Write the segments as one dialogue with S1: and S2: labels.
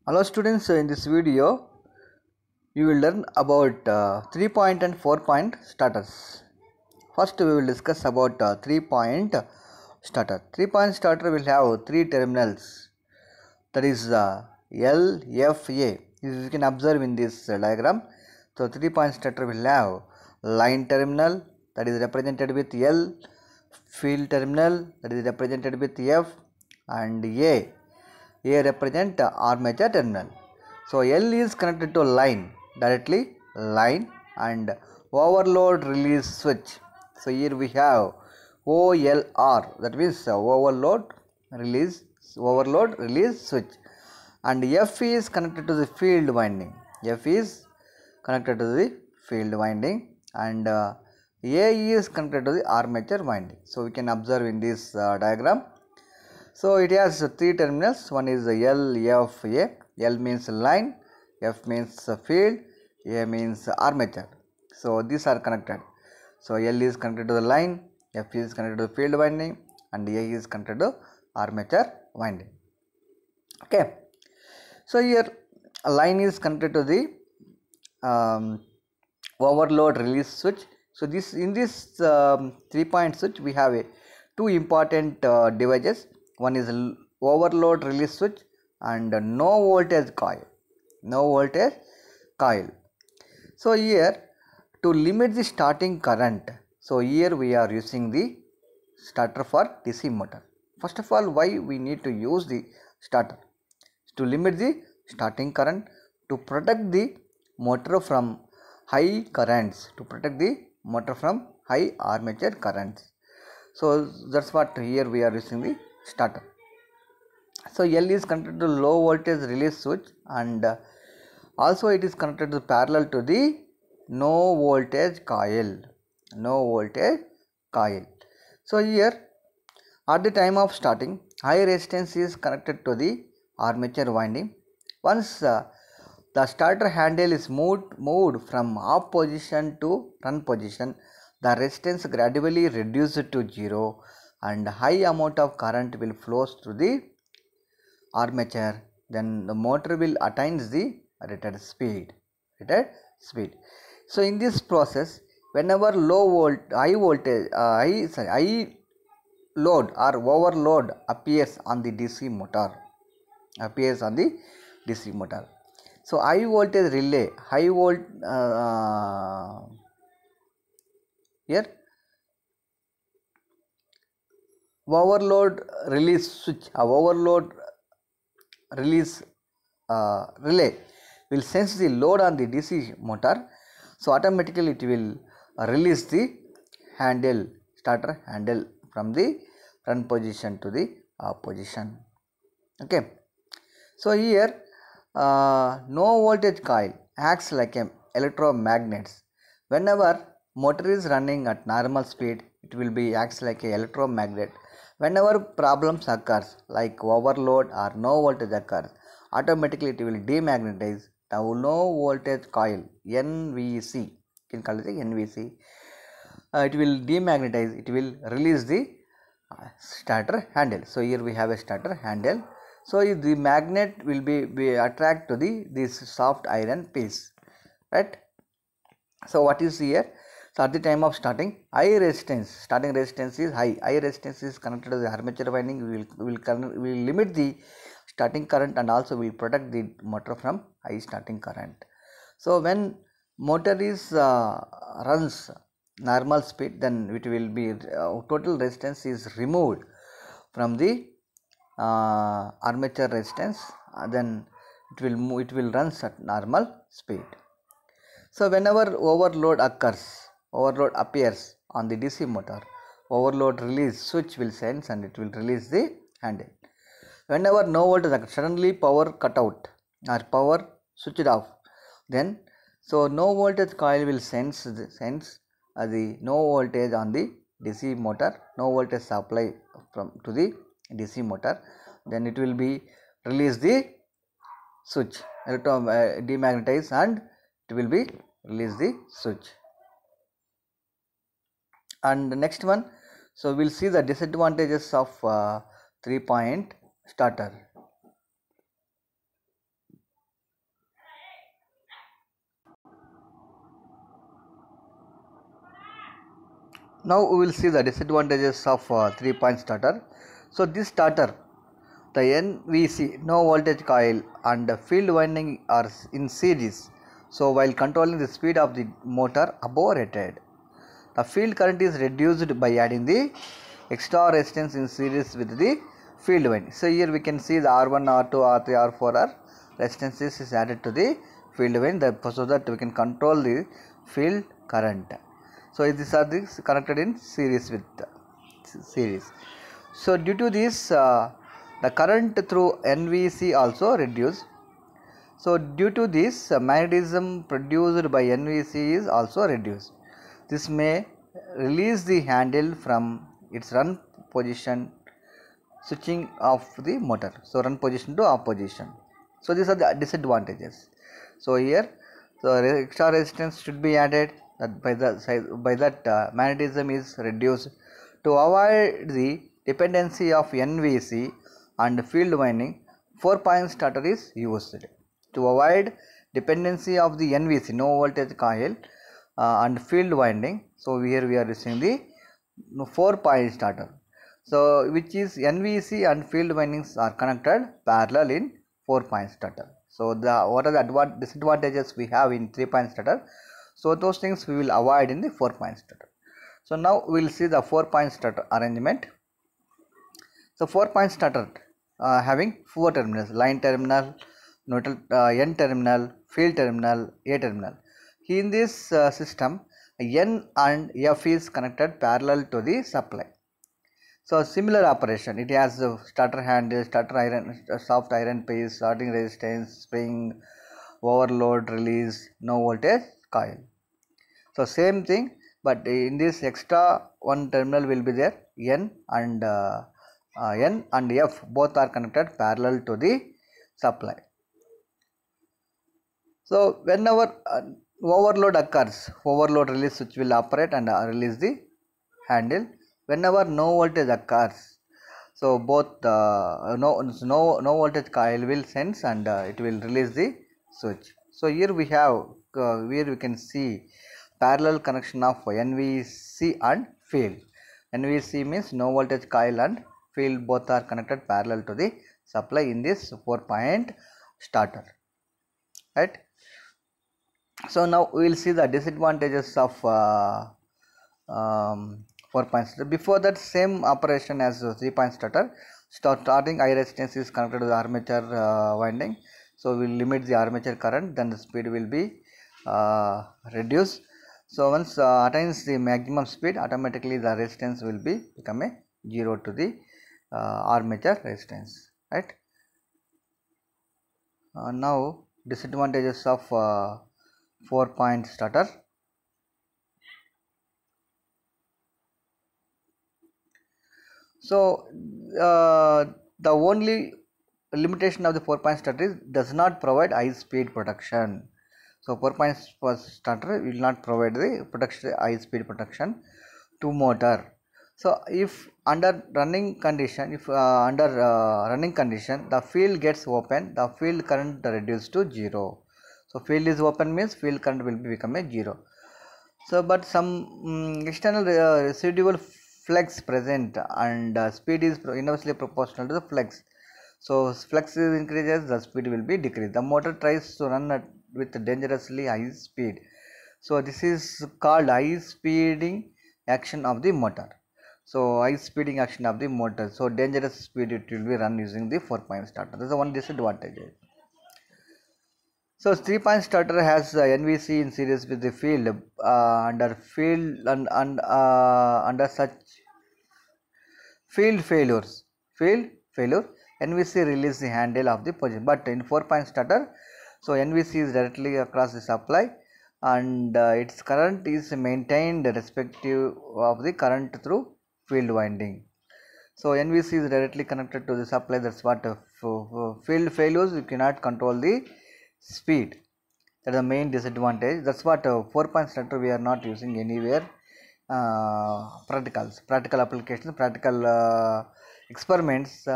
S1: Hello students, in this video you will learn about 3 point and 4 point starters. First we will discuss about 3 point starter. 3 point starter will have 3 terminals, that is L, F, A. You can observe in this diagram. So 3 point starter will have line terminal, that is represented with L, field terminal, that is represented with F, and A represent armature terminal. So L is connected to line, directly line, and overload release switch. So here we have OLR, that means overload release switch, and F is connected to the field winding. F is connected to the field winding, and A is connected to the armature winding. So we can observe in this diagram. So it has 3 terminals. One is L, F, A. L means line, F means field, A means armature. So these are connected. So L is connected to the line, F is connected to the field winding, and A is connected to armature winding. Okay. So here a line is connected to the overload release switch. So this in this 3 point switch we have two important devices. One is overload release switch and no voltage coil. So here to limit the starting current, so here we are using the starter for DC motor. First of all, why we need to use the starter? To limit the starting current, to protect the motor from high currents, to protect the motor from high armature currents. So that's what here we are using the starter. So L is connected to low voltage release switch, and also it is connected to parallel to the no voltage coil. So here at the time of starting, high resistance is connected to the armature winding. Once the starter handle is moved from off position to run position, the resistance gradually reduced to zero, and high amount of current will flow through the armature. Then the motor will attain the rated speed. So in this process, whenever high load or overload appears on the DC motor, so high voltage relay, here overload release switch, overload release relay will sense the load on the DC motor, so automatically it will release the starter handle from the run position to the off position. Okay. So here no voltage coil acts like an electromagnet. Whenever motor is running at normal speed, it will be acts like a electromagnet. Whenever problems occurs like overload or no voltage occurs, automatically it will demagnetize the no voltage coil, NVC. You can call it NVC. It will demagnetize, it will release the starter handle. So here we have a starter handle. So the magnet will be attract to this soft iron piece, right? So what is here? So at the time of starting resistance is high. High resistance is connected to the armature winding. We will limit the starting current and also will protect the motor from high starting current. So when motor is runs normal speed, then it will be total resistance is removed from the armature resistance, then it will runs at normal speed. So whenever overload appears on the DC motor, overload release switch will sense and it will release the handle. Whenever no voltage occurs, suddenly power cut out or power switched off, then so no voltage coil will sense the no voltage on the DC motor, no voltage supply to the DC motor, then it will be release the switch, demagnetize, and it will be release the switch. And the next one, so we'll see the disadvantages of 3 point starter. Now we will see the disadvantages of 3-point starter. So this starter, the NVC, no voltage coil, and field winding are in series. So while controlling the speed of the motor above rated, the field current is reduced by adding the extra resistance in series with the field winding. So here we can see the R1, R2, R3, R4 are resistances is added to the field winding so that we can control the field current. So these are connected in series with series. So due to this, the current through NVC also reduced. So due to this, magnetism produced by NVC is also reduced. This may release the handle from its run position, switching off the motor. So run position to off position. So these are the disadvantages. So here, the extra resistance should be added. By that magnetism is reduced. To avoid the dependency of NVC and field winding, 4-point starter is used. To avoid dependency of the NVC, no voltage coil, and field winding, so here we are using the 4-point starter. So which is NVC and field windings are connected parallel in 4-point starter. So what are the disadvantages we have in 3-point starter? So those things we will avoid in the 4-point starter. So now we will see the 4-point starter arrangement. So 4-point starter having 4 terminals: line terminal, neutral, N terminal, field terminal, A terminal. In this system, N and F is connected parallel to the supply. So similar operation, it has a starter handle, starter iron, soft iron piece, starting resistance, spring, overload, release, no voltage coil. So same thing, but in this extra one terminal will be there. N and F both are connected parallel to the supply. So whenever overload occurs, overload release switch will operate and release the handle. Whenever no voltage occurs, so both no voltage coil will sense and it will release the switch. So here we have here we can see parallel connection of NVC and field. NVC means no voltage coil and field both are connected parallel to the supply in this 4-point starter, right? So now we will see the disadvantages of 4-point starter. Before that, same operation as 3-point starter. Starting high resistance is connected to the armature winding. So we will limit the armature current, then the speed will be reduced. So once attains the maximum speed, automatically the resistance will be become a 0 to the armature resistance, right? Now disadvantages of 4-point starter. So the only limitation of the 4-point starter is does not provide high speed protection. So 4-point starter will not provide the high speed protection to motor. So if under running condition, the field gets open, the field current reduced to 0. So field is open means field current will become a 0. So but some external residual flux present and speed is inversely proportional to the flux. So flux is increases, the speed will be decreased. The motor tries to run with dangerously high speed. So this is called high speeding action of the motor. So high speeding action of the motor. So dangerous speed it will be run using the 4-point starter. This is one disadvantage. So 3-point starter has NVC in series with the field under such field failure NVC release the handle of the position, but in 4-point starter, so NVC is directly across the supply and its current is maintained respective of the current through field winding. So NVC is directly connected to the supply. That's what field failures, you cannot control the speed. That is the main disadvantage. That's what 4-point starter we are not using anywhere. Practical applications, practical experiments.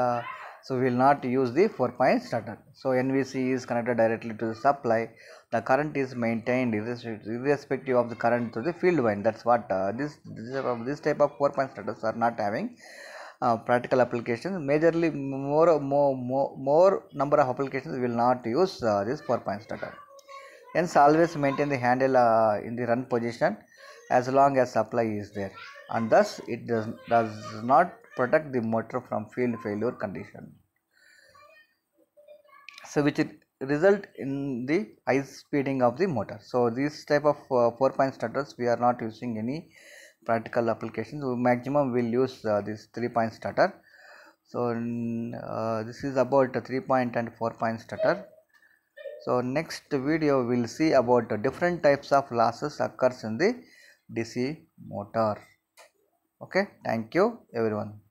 S1: So we will not use the 4-point starter. So NVC is connected directly to the supply. The current is maintained irrespective of the current to the field wind. That's what this type of 4-point starters are not having practical applications. Majorly more number of applications will not use this 4-point starter. Hence always maintain the handle in the run position as long as supply is there, and thus it does not protect the motor from field failure condition. So which result in the high speeding of the motor. So this type of 4-point starters we are not using any practical applications. Maximum will use this 3-point starter. So this is about 3-point and 4-point starter. So next video we will see about different types of losses occurs in the DC motor. Okay, thank you everyone.